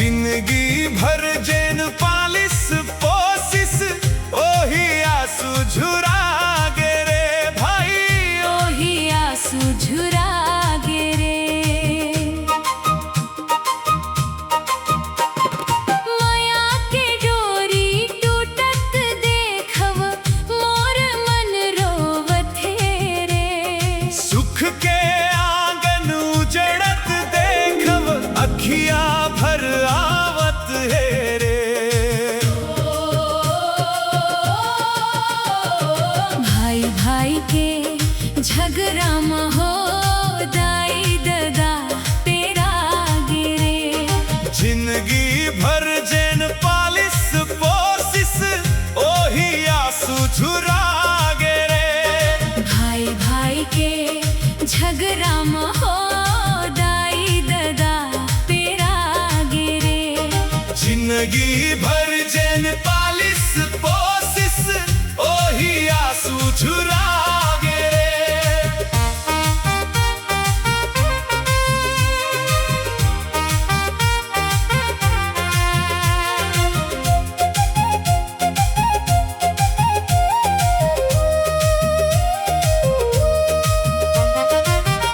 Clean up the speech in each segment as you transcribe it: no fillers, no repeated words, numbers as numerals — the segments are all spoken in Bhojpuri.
जिंदगी भर जेन पालिस पोसिस ओही आंसू झुरा गे रे भाई, ओही आंसू झुरा गे रे। माया के डोरी टूटत देखव मोर मन रोवत हे रे। सुख के आंगन उजड़त देखव अखिया भर आवत है रे। भाई भाई के झगड़ा में हो दाई ददा तेरा गिरे। जिंदगी भर जेन पालिस पोसिस ओही आंसू झुरा गे रे। भाई भाई के झगड़ा में हो दाई ददा तेरा गिरे। जिंदगी भर जेन पालिस पोसिस ओही आंसू झुरा गे रे।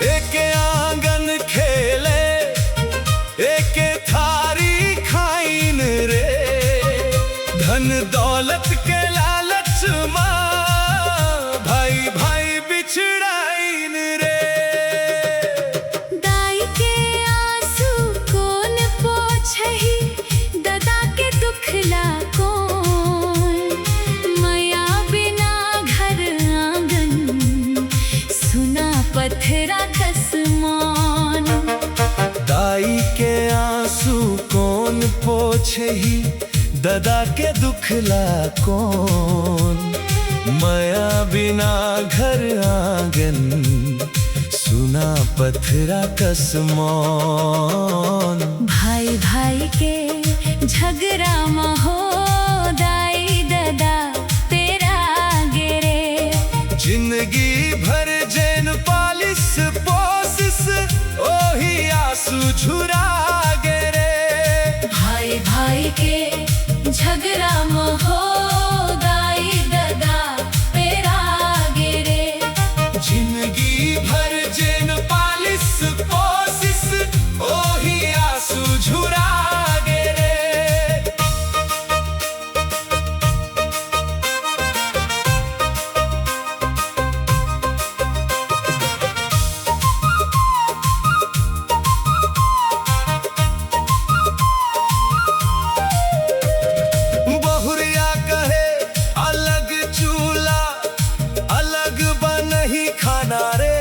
एके आंगन खेले एके थारी खाइन रे। धन दौलत के लालच माँ भाई भाई बिछड़ाइन रे। दाई के आंसू कौन पोछही ददा के दुखला कौन। माया बिना घर आंगन सुना पत्थरा कसमान। दाई के आंसू कौन पोछही ददा के दुखला कौन। माया बिना घर आंगन सुना पत्थरा कसमान। भाई भाई के झगड़ा में हो दाई ददा तेरा गिरे। जिंदगी भर जेन पालिस पोसिस ओही आंसू झुरा गे रे। भाई भाई के झगड़ा में हो दाई ददा तेरा गिरे। जिंदगी भर जेन पालिस पोसिस ओही आंसू झुरा गे रे। बहुरिया कहे अलग चूल्हा अलग बनही खाना रे।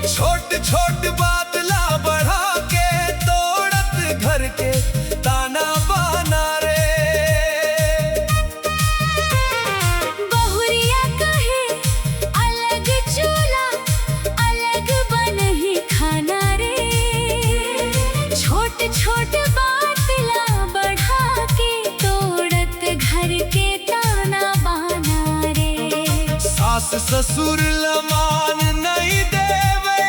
छोट छोट बात ला बढ़ा के तोड़त घर के ताना बाना रे। बहुरिया कहे अलग चूल्हा अलग बनही खाना रे। छोट छोट बात ला बढ़ा के तोड़त घर के ताना बाना रे। सास ससुर लमान नहीं देवे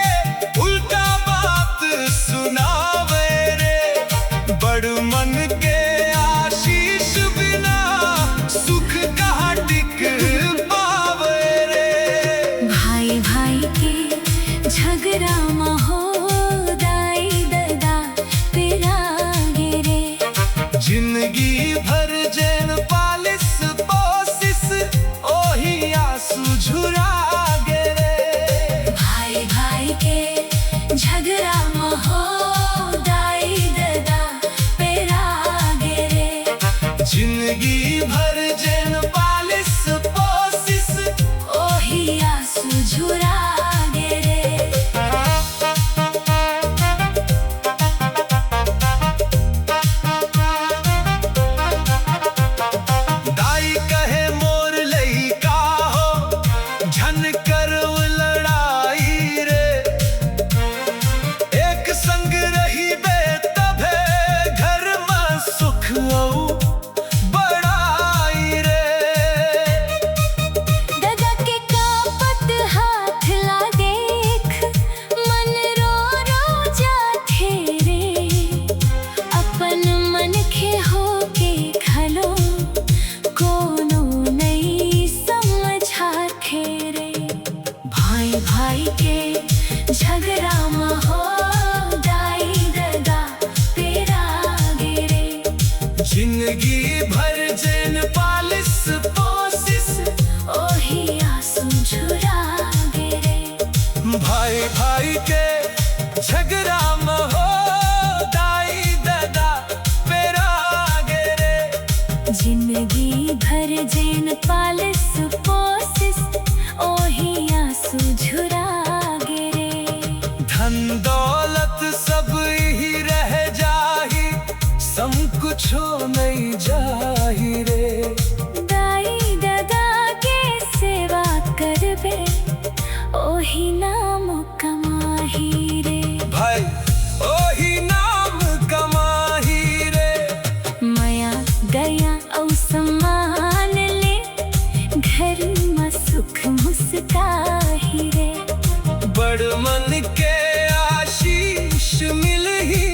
उल्टा बात सुनावे रे। बड़ मन के आशीष बिना सुख कहाँ टिक पावे रे। भाई भाई के झगड़ा में हो दाई ददा तेरा गिरे। जिंदगी भर जेन पालिस पोसिस ओही आंसू झुरा गे रे। भाई भाई के झगड़ा में हो दाई ददा तेरा गिरे। जिंदगी भर जेन पालिस पोसिस ओही आंसू झुरा गिरे। दाई कहे मोर लइका हो झन कर लड़ाई रे। एक संग रही बे तभे घर में सुख औ बड़ाई जिंदगी भर जेन पालिस पोसिस ओही आंसू झुरा गिरे। भाई भाई के झगड़ा में हो दाई दादा पेरा गेरे। जिंदगी भर जेन पालिस पोसिस ओही आंसू झुरा गिरे। धन दौलत सब ही रह जाही, सम कुछो नहीं जाही रे। दाई दादा के सेवा करबे ओही नाम कमाही रे। भाई ओही नाम कमाही रे। माया दया औ सम्मान ले घर में सुख मुस्काही रे। बड़ मन के आशीष मिलही,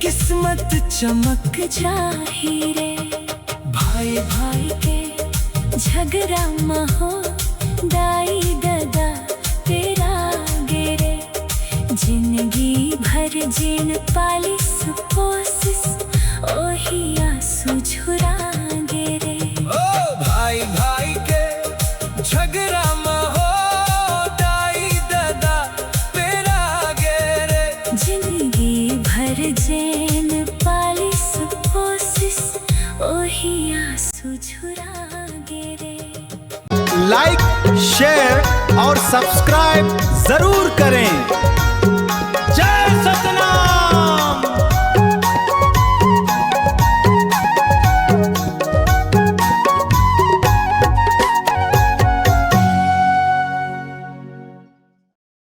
किस्मत चमक जाही रे। भाई भाई के झगड़ा में हो दाई दादा तेरा गेरे। जिंदगी भर जेन पालिस पोसिस ओही आंसू झुरा गेरे। ओ भाई भाई के झगड़ा में हो दाई दादा पेरा गेरे। जिंदगी भर जेन पालिस पोसिस ओही आंसू झुरा गेरे। लाइक, शेयर और सब्सक्राइब जरूर करें।